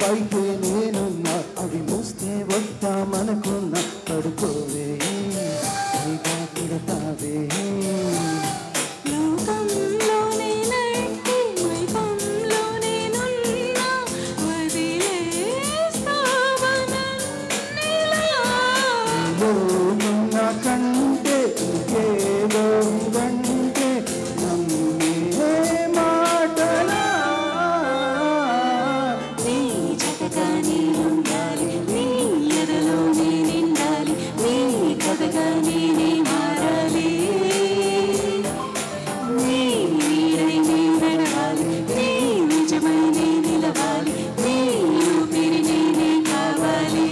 పైకి నేనున్నా అవి మూస్తే వద్దామనుకున్నా పడుకోవే పెడతావే కంటే ఇంకేదో కంటే నమ్మే మాటలా నీ జతగా నేను ఉండాలి నీ ఎదలో నేను నిండాలి నీ కథగా నేనే మారాలి నీ నీడై నీ నడవాలి నీ నిజమై నీ నిలవాలి నీ ఊపిరి నేనే కావాలి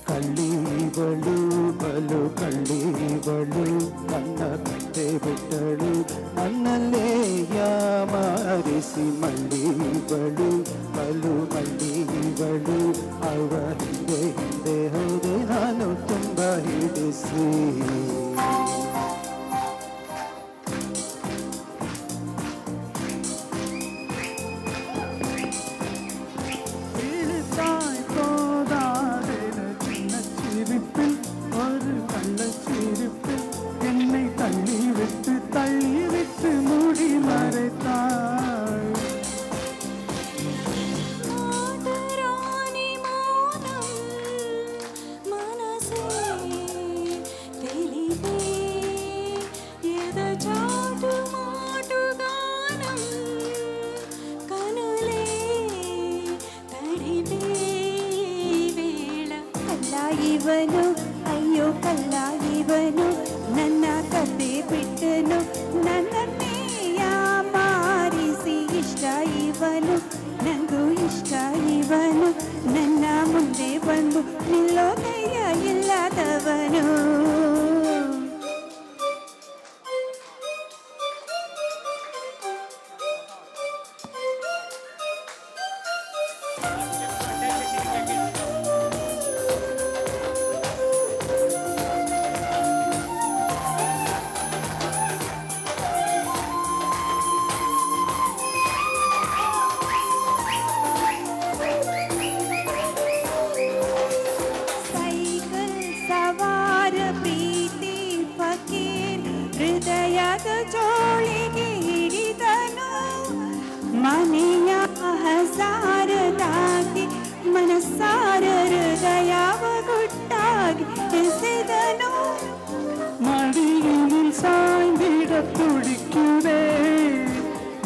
ಕಳ್ಳೀವಳು ಬಲು ಕಳ್ಳೀವಳು ನನ್ನ ಕತ್ತೆ ಬಿಟ್ಟಳು ನನ್ನಲ್ಲೇ ಯಾಮಾರಿಸಿ ಮಳ್ಳೀವಳು ಬಲು ಮಳ್ಳೀವಳು ಅವ ಹಿಂದೆ ಹಿಂದೆ ಹೋದೆ ನಾನು ತುಂಬ ಹಿಡಿಸಿ ஒரு கள்ளச்சிரிப்பில் என்னை தள்ளிவிட்டு மூடி மறைத்தாள் ಇವನು ಅಯ್ಯೋ ಕಲ್ಲ ಇವನು ನನ್ನ ಕತೆ ಬಿಟ್ಟನು ನನ್ನನ್ನೇ ಮಾರಿಸಿ ಇಷ್ಟ ಇವನು ನಂಗೂ ಇಷ್ಟ ಇವನು ನನ್ನ ಮುಂದೆ ಬಂದು ನಿಲ್ಲೋ ಧೈರ್ಯ ಇಲ್ಲದವನು ಹೃದಯದ ಜೋಳಿಗೆ ಹಿಡಿದನು ಮನೆಯ ಹಸಾರದಾಗಿ ಮನಸ್ಸಾರ ಹೃದಯವ ಗುಟ್ಟಾಗಿ ಎಸೆದನು மடியில் சாய்ந்திட துடிக்குதே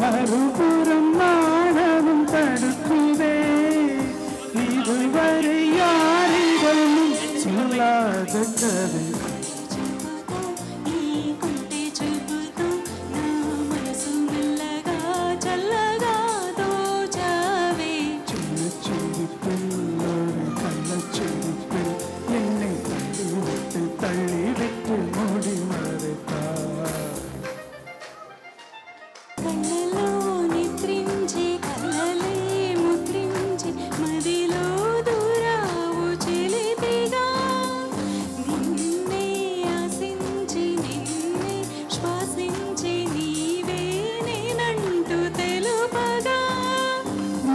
மறுபுறம் மானமும் தடுக்குதே இதுவரை யாரிடமும் சொல்லாத கதை తల్లివిట్టు మూడి మరెతార్ కళ్ళలో నిద్రించి కళ్ళలే ముద్రించి మదిలో దూరావు చెలిపిగా నిన్నే ఆశించి నిన్నే శ్వాసించి నీవే నేనంటూ తెలుపగా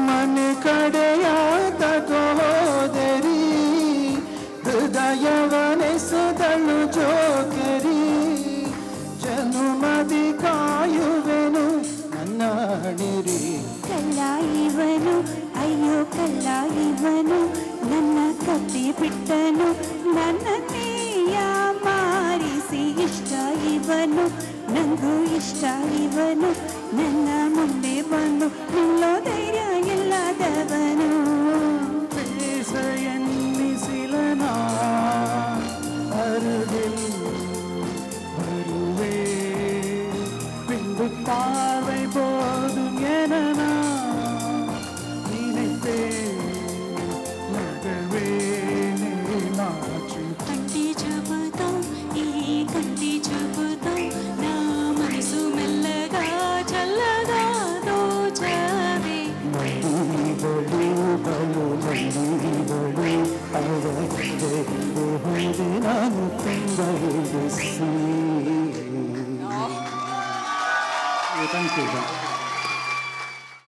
మన ಕಡೆಯಾದ ಹೋದರಿ ಹೃದಯವನೆಸದಳು ಜೋಕರಿ ಜನುಮದಿ ಕಾಯುವೆನು ನನ್ನ ಹಣಿರಿ ಕಲ್ಲ ಇವನು ಅಯ್ಯೋ ಕಲ್ಲ ಇವನು ನನ್ನ ಕತ್ತಿ ಬಿಟ್ಟನು ನನ್ನನ್ನೇ ಮಾರಿಸಿ ಇಷ್ಟ ಇವನು ನಂಗೂ ಇಷ್ಟ ಇವನು ನನ್ನ ಮುಂದೆ ಬಂದು ನಿಲ್ಲೋ ಧೈರ್ಯ ಇಲ್ಲದವನು ಎನ್ನಿಸಿಲನಾ ಅರುಗಿಲ್ ಬರುವೆ థ్యాంక్ యూ